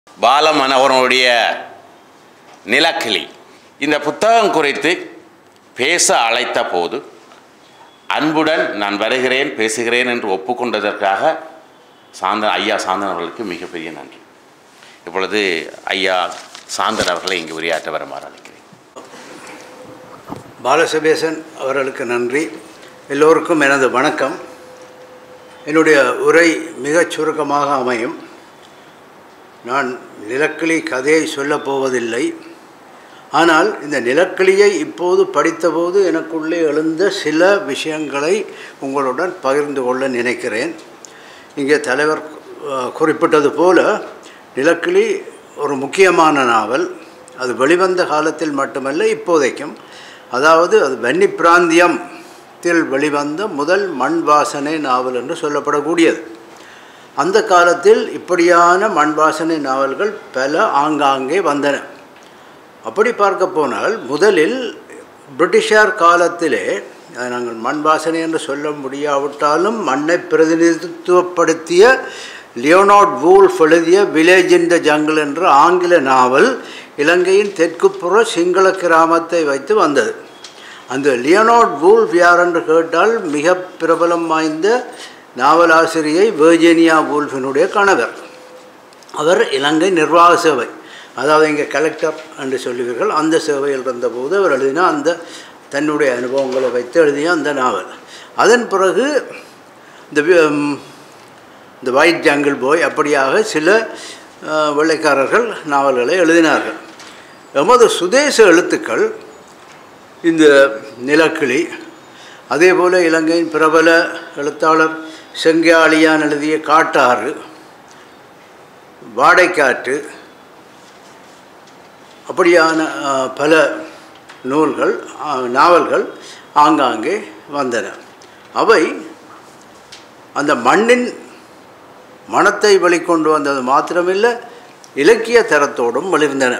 பாலமனோகரனுடைய நிலக்கிளி இந்த புத்தகம் குறித்து பேச அழைத்த போது அன்புடன் நான் வருகிறேன் பேசுகிறேன் என்று ஒப்புக்கொண்டதற்காக ஐயா சாந்தன் அவர்களுக்கு மிகப்பெரிய நன்றி. இப்பொழுது ஐயா சாந்தன் அவர்களை இங்கு உரையாற்ற வருமாறு அழைக்கிறேன். பாலசபேசன் அவர்களுக்கு நன்றி. எல்லோருக்கும் எனது வணக்கம். என்னுடைய உரை மிகச் சுருக்கமாக அமையும். நான் நிலக்கிளி கதையை சொல்லப் போவதில்லை. ஆனால் இந்த நிலக்கிளியை இப்போது படித்தபோது எனக்குள்ளே எழுந்த சில விஷயங்களை உங்களுடன் பகிர்ந்து கொள்ள நினைக்கிறேன். இங்கே தலைவர் குறிப்பிட்டது போல நிலக்கிளி ஒரு முக்கியமான நாவல். அது வெளிவந்த காலத்தில் மட்டுமல்ல, இப்போதைக்கும். அதாவது அது வன்னி பிராந்தியத்தில் வெளிவந்த முதல் மண் வாசனை நாவல் என்று சொல்லப்படக்கூடியது. அந்த காலத்தில் இப்படியான மண் வாசனை நாவல்கள் பல ஆங்காங்கே வந்தன. அப்படி பார்க்க போனால் முதலில் பிரிட்டிஷார் காலத்திலே, நாங்கள் மண் வாசனை என்று சொல்ல முடியாவிட்டாலும் மண்ணை பிரதிநிதித்துவப்படுத்திய லியோனார்ட் வூல்ஃப் எழுதிய வில்லேஜ் இன் த ஜங்கிள் என்ற ஆங்கில நாவல் இலங்கையின் தெற்குப்புற சிங்கள கிராமத்தை வைத்து வந்தது. அந்த லியோனார்ட் வூல்ஃப் யார் என்று கேட்டால் மிக பிரபலம் வாய்ந்த நாவலாசிரியை வெர்ஜீனியா வூல்ஃபினுடைய கணவர். அவர் இலங்கை நிர்வாக சேவை, அதாவது இங்கே கலெக்டர் என்று சொல்லுவீர்கள், அந்த சேவையில் இருந்தபோது அவர் எழுதின அந்த தன்னுடைய அனுபவங்களை வைத்து எழுதிய அந்த நாவல். அதன் பிறகு இந்த ஒயிட் ஜங்கிள் பாய் அப்படியாக சில வெள்ளைக்காரர்கள் நாவல்களை எழுதினார்கள். எமது சுதேச எழுத்துக்கள் இந்த நிலக்கிளி, அதே போல் இலங்கையின் பிரபல எழுத்தாளர் செங்காலியான் எழுதிய காட்டாறு, வாடைக்காற்று, அப்படியான பல நூல்கள் நாவல்கள் ஆங்காங்கே வந்தன. அவை அந்த மண்ணின் மனத்தை வெளிக்கொண்டு வந்தது மாத்திரமில்லை, இலக்கிய தரத்தோடும் வெளிர்ந்தன.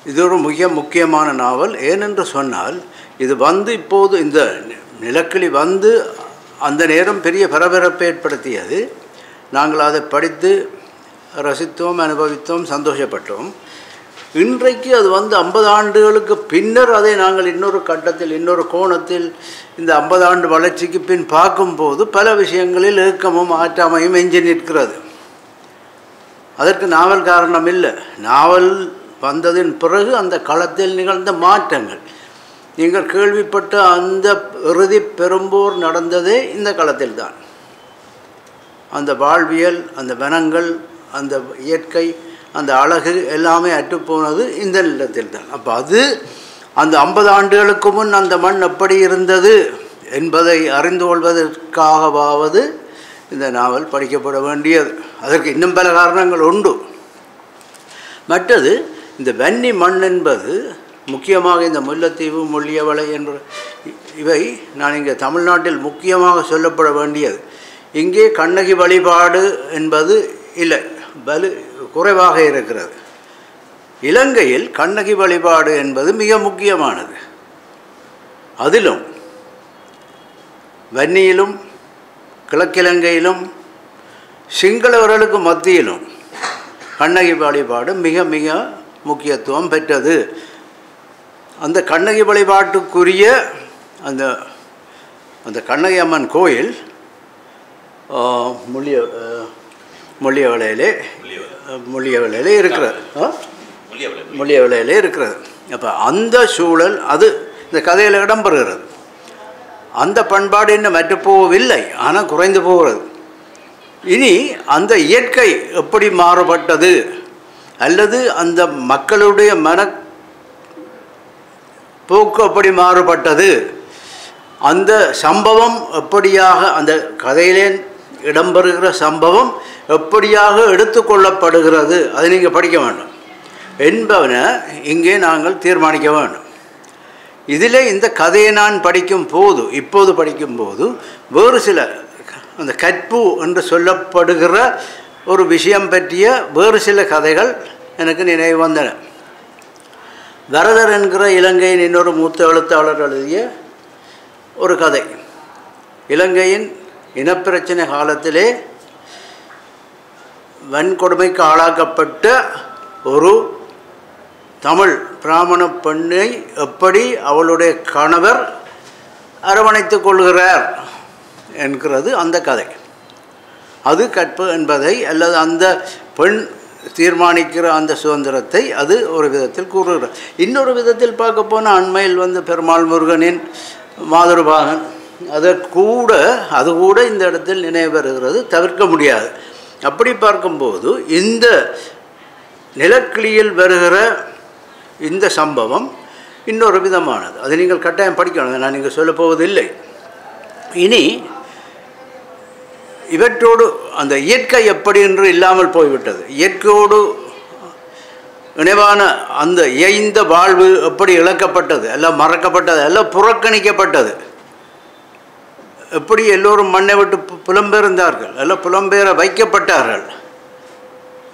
இது ஒரு மிக முக்கியமான நாவல். ஏனென்று சொன்னால் இது இப்போது இந்த நிலக்கிளி அந்த நேரம் பெரிய பரபரப்பை ஏற்படுத்தியது. நாங்கள் அதை படித்து ரசித்தோம், அனுபவித்தோம், சந்தோஷப்பட்டோம். இன்றைக்கு அது 50 ஆண்டுகளுக்கு பின்னர் அதை நாங்கள் இன்னொரு கட்டத்தில், இன்னொரு கோணத்தில் இந்த 50 ஆண்டு வளர்ச்சிக்கு பின் பார்க்கும்போது பல விஷயங்களில் ஏக்கமும் ஆற்றாமையும் எஞ்சி நிற்கிறது. அதற்கு நாவல் காரணம் இல்லை. நாவல் வந்ததின் பிறகு அந்த களத்தில் நிகழ்ந்த மாற்றங்கள், நீங்கள் கேள்விப்பட்ட அந்த இறுதி பெரும்போர் நடந்ததே இந்த களத்தில் தான். அந்த வாழ்வியல், அந்த வனங்கள், அந்த இயற்கை, அந்த அழகு எல்லாமே அற்றுப்போனது இந்த நிலத்தில் தான். அப்போ அந்த 50 ஆண்டுகளுக்கு முன் அந்த மண் எப்படி இருந்தது என்பதை அறிந்து கொள்வதற்காகவாவது இந்த நாவல் படிக்கப்பட வேண்டியது. அதற்கு இன்னும் பல காரணங்கள் உண்டு. மற்றது இந்த வன்னி மண் என்பது முக்கியமாக இந்த முல்லைத்தீவு, முள்ளியவளை என்ற இவை நான் இங்கே தமிழ்நாட்டில் முக்கியமாக சொல்லப்பட வேண்டியது. இங்கே கண்ணகி வழிபாடு என்பது இல்லை, குறைவாக இருக்கிறது. இலங்கையில் கண்ணகி வழிபாடு என்பது மிக முக்கியமானது. அதிலும் வன்னியிலும் கிழக்கிலங்கையிலும் சிங்களவர்களுக்கு மத்தியிலும் கண்ணகி வழிபாடு மிக மிக முக்கியத்துவம் பெற்றது. அந்த கண்ணகி வழிபாட்டுக்குரிய அந்த கண்ணகி அம்மன் கோயில் முள்ளியவளையிலே இருக்கிறது. முள்ளியவளையிலே இருக்கிறது. அப்போ அந்த சூழல் இந்த கதையில் இடம்பெறுகிறது. அந்த பண்பாடு இன்னும் மற்ற போகவில்லை, ஆனால் குறைந்து போகிறது. இனி அந்த இயற்கை எப்படி மாறுபட்டது, அல்லது அந்த மக்களுடைய போக்கு எப்படி மாறுபட்டது, அந்த சம்பவம் எப்படியாக, அந்த கதையிலே இடம்பெறுகிற சம்பவம் எப்படியாக எடுத்துக்கொள்ளப்படுகிறது, அதை நீங்கள் படிக்க வேண்டும் என்பவனை இங்கே நாங்கள் தீர்மானிக்க வேண்டும். இதில் இந்த கதையை நான் இப்போது படிக்கும்போது வேறு சில அந்த கற்பு என்று சொல்லப்படுகிற ஒரு விஷயம் பற்றிய வேறு சில கதைகள் எனக்கு நினைவு வந்தன. வரதர் என்கிற இலங்கையின் இன்னொரு மூத்த எழுத்தாளர் எழுதிய ஒரு கதை. இலங்கையின் இனப்பிரச்சனை காலத்திலே வன்கொடுமைக்கு ஆளாக்கப்பட்ட ஒரு தமிழ் பிராமண பெண்ணை எப்படி அவளுடைய கணவர் அரவணைத்துக் கொள்கிறார் என்கிறது அந்த கதை. அது கற்பு என்பதை அல்லது அந்த பெண் தீர்மானிக்கிற அந்த சுதந்திரத்தை அது ஒரு விதத்தில் கூறுகிறார். இன்னொரு விதத்தில் பார்க்க போனால் அண்மையில் பெருமாள் முருகனின் மாதுருபாகன் அது கூட இந்த இடத்தில் நினைவு வருகிறது, தவிர்க்க முடியாது. அப்படி பார்க்கும்போது இந்த நிலக்கிளியில் வருகிற இந்த சம்பவம் இன்னொரு விதமானது. அது நீங்கள் கட்டாயம் படிக்கணும், நான் நீங்கள் சொல்லப் போவதில்லை. இனி இவற்றோடு அந்த இயற்கை எப்படி என்று இல்லாமல் போய்விட்டது. இயற்கையோடு இணைவான அந்த இயைந்த வாழ்வு எப்படி இழக்கப்பட்டது, எல்லாம் மறக்கப்பட்டது, எல்லாம் புறக்கணிக்கப்பட்டது. எப்படி எல்லோரும் மண்ணை விட்டு புலம்பெயர்ந்தார்கள், எல்லாம் புலம்பெயர வைக்கப்பட்டார்கள்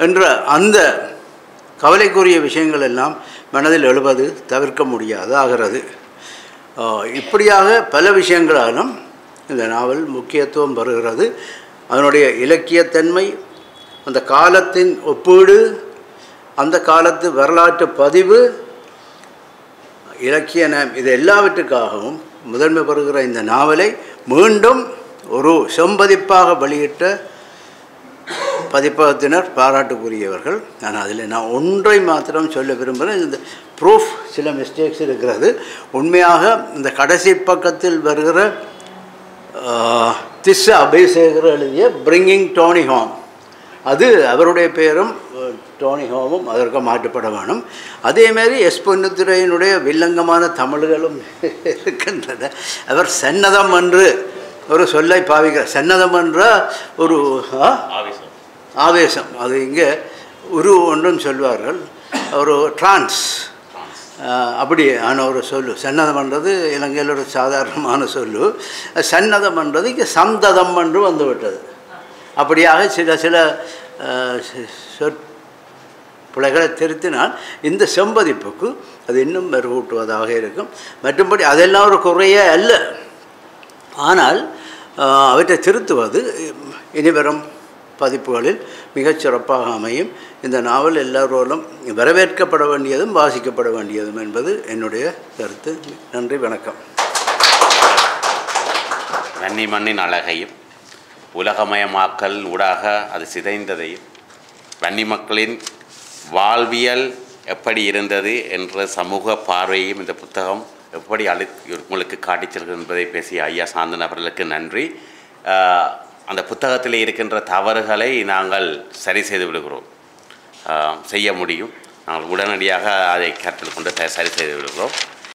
என்ற அந்த கவலைக்குரிய விஷயங்கள் எல்லாம் மனதில் எழுவது தவிர்க்க முடியாது ஆகிறது. இப்படியாக பல விஷயங்களாலும் இந்த நாவல் முக்கியத்துவம் பெறுகிறது. அதனுடைய இலக்கியத்தன்மை, அந்த காலத்தின் ஒப்பீடு, அந்த காலத்து வரலாற்று பதிவு, இலக்கிய இது எல்லாவற்றுக்காகவும் முதன்மை பெறுகிற இந்த நாவலை மீண்டும் ஒரு செம்பதிப்பாக வெளியிட்ட பதிப்பகத்தினர் பாராட்டுக்குரியவர்கள். நான் ஒன்றை மாத்திரம் சொல்ல விரும்புகிறேன். இந்த ப்ரூஃப் சில மிஸ்டேக்ஸ் இருக்கிறது. உண்மையாக இந்த கடைசி பக்கத்தில் வருகிற திஸ் அபிஷேகர் எழுதிய பிரிங்கிங் டோனி ஹோம், அது அவருடைய பெயரும் டோனி ஹோமும் அதற்கு மாற்றப்பட வேணும். அதேமாரி எஸ் பொன்னுத்துரையினுடைய வில்லங்கமான தமிழ்களும் இருக்கின்றன. அவர் சன்னதம் என்று ஒரு சொல்லை பாவிக்கிறார். சன்னதம் என்ற ஒரு ஆவேசம், அது இங்கே ஒன்றும் சொல்வார்கள், ஒரு ட்ரான்ஸ் அப்படி ஆன ஒரு சொல்லு. சன்னதம் என்றது இலங்கையில் ஒரு சாதாரணமான சொல்லு. சன்னதம் என்றது இங்கே சந்ததம் என்று வந்துவிட்டது. அப்படியாக சில சொற்பிழைகளை திருத்தினால் இந்த செம்பதிப்புக்கு அது இன்னும் மெருகூட்டுவதாக இருக்கும். மற்றும்படி அதெல்லாம் ஒரு குறையே அல்ல. ஆனால் அவற்றை திருத்துவது இனிவரும் பதிப்புகளில் மிகச்சிறப்பாக அமையும். இந்த நாவல் எல்லோரும் வரவேற்கப்பட வேண்டியதும் வாசிக்கப்பட வேண்டியதும் என்பது என்னுடைய கருத்து. நன்றி, வணக்கம். வன்னி மண்ணின் அழகையும் உலகமயமாக்கல் ஊடாக அது சிதைந்ததையும் வன்னி மக்களின் வாழ்வியல் எப்படி இருந்தது என்ற சமூக பார்வையையும் இந்த புத்தகம் எப்படி உங்களுக்கு காட்டிச்சிருக்கு என்பதை பேசிய ஐயா சாந்தன் அவர்களுக்கு நன்றி. அந்த புத்தகத்தில் இருக்கின்ற தவறுகளை நாங்கள் சரி செய்து விடுகிறோம், செய்ய முடியும். நாங்கள் உடனடியாக அதை கருத்தில் கொண்டு சரி செய்து விடுகிறோம்.